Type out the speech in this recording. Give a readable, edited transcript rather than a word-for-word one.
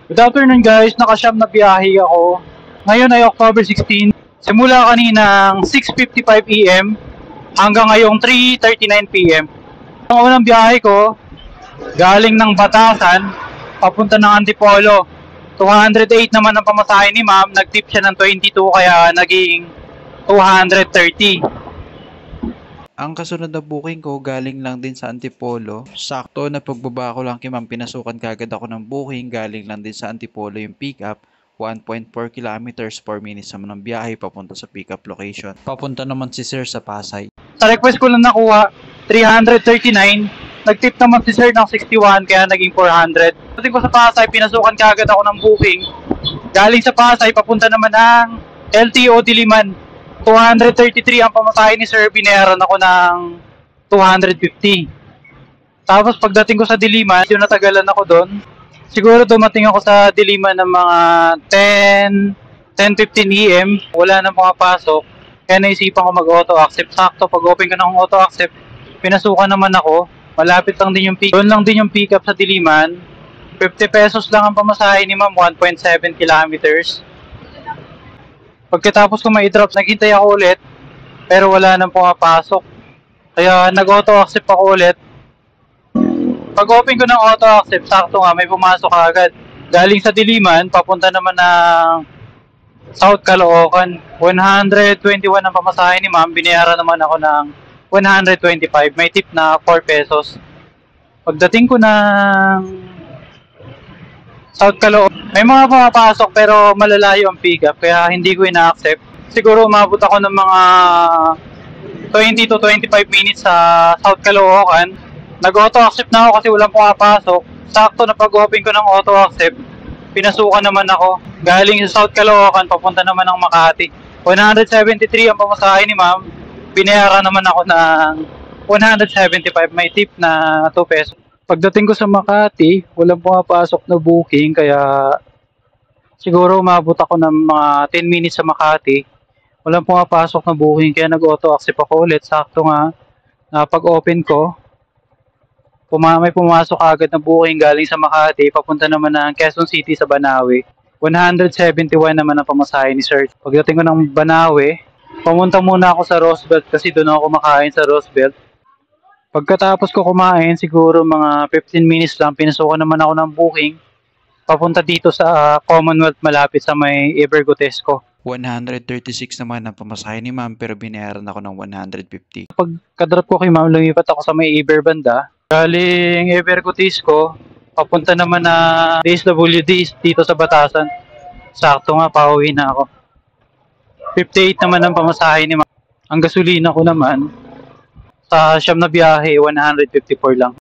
Good afternoon guys, nakasyam na biyahe ako. Ngayon ay October 16. Simula kaninang 6:55 AM hanggang ngayong 3:39 PM. Ang unang biyahe ko, galing ng Batasan, papunta ng Antipolo. 208 naman ang pamasahe ni ma'am, nag-tip siya ng 22 kaya naging 230. Ang kasunod na booking ko galing lang din sa Antipolo. Sakto na pagbaba ko lang kay ma'am, pinasukan kagad ako ng booking. Galing lang din sa Antipolo yung pick up. 1.4 kilometers 4 minutes naman ang biyahe papunta sa pick up location. Papunta naman si sir sa Pasay. Sa request ko lang nakuha, 339. Nag-tip naman si sir ng 61 kaya naging 400. Pagdating ko sa Pasay, pinasukan kagad ako ng booking. Galing sa Pasay, papunta naman ng LTO Diliman. 233 ang pamasahe ni sir, binayaran ako ng 250. Tapos pagdating ko sa Diliman, yung natagalan ako doon. Siguro dumating ako sa Diliman ng mga 10:15 AM. Wala nang pumapasok. Kaya naisipan ko mag-auto accept. Sakto, pag open ko ng auto accept, pinasukan naman ako. Malapit lang din yung pick. Doon lang din yung pick up sa Diliman. 50 pesos lang ang pamasahe ni ma'am, 1.7 kilometers. Pagkatapos ko ma-drop, naghintay ako ulit, pero wala nang pumapasok. Kaya nag-auto accept ako ulit. Pag open ko ng auto accept, sakto nga, may pumasok agad. Galing sa Diliman, papunta naman ng South Caloocan. 121 ang pamasahe ni ma'am, binayaran naman ako ng 125. May tip na 4 pesos. Pagdating ko ng South Caloocan, may mga pumapasok pero malalayo ang pick up kaya hindi ko ina-accept. Siguro umabot ako ng mga 20 to 25 minutes sa South Caloocan. Nag-auto accept na ako kasi walang pumapasok. Sakto na pag-open ko ng auto accept, pinasukan naman ako. Galing sa South Caloocan, papunta naman ng Makati. 173 ang pamasahe ni ma'am. Binayaran naman ako ng 175. May tip na 2 pesos. Pagdating ko sa Makati, walang pumapasok na booking kaya siguro umabot ako ng mga 10 minutes sa Makati. Walang pumapasok na booking kaya nag-auto accept ako ulit. Sakto nga na pag-open ko, may pumasok agad na booking galing sa Makati, papunta naman ng Quezon City sa Banawe. 171 naman ang pamasahe ni sir. Pagdating ko ng Banawe, pumunta muna ako sa Roosevelt kasi doon ako kumakain sa Roosevelt. Pagkatapos ko kumain, siguro mga 15 minutes lang, pinasukan naman ako ng booking. Papunta dito sa Commonwealth malapit sa may Evergotesco. 136 naman ang pamasahe ni ma'am pero binayaran ako ng 150. Pagka-drop ko kay ma'am, lumipat ako sa may Everbanda. Galing Evergotesco, papunta naman na DSWD dito sa Batasan. Sakto nga, pauwi na ako. 58 naman ang pamasahe ni ma'am. Ang gasolina ko naman, sa siyam na biyahe, 154 lang.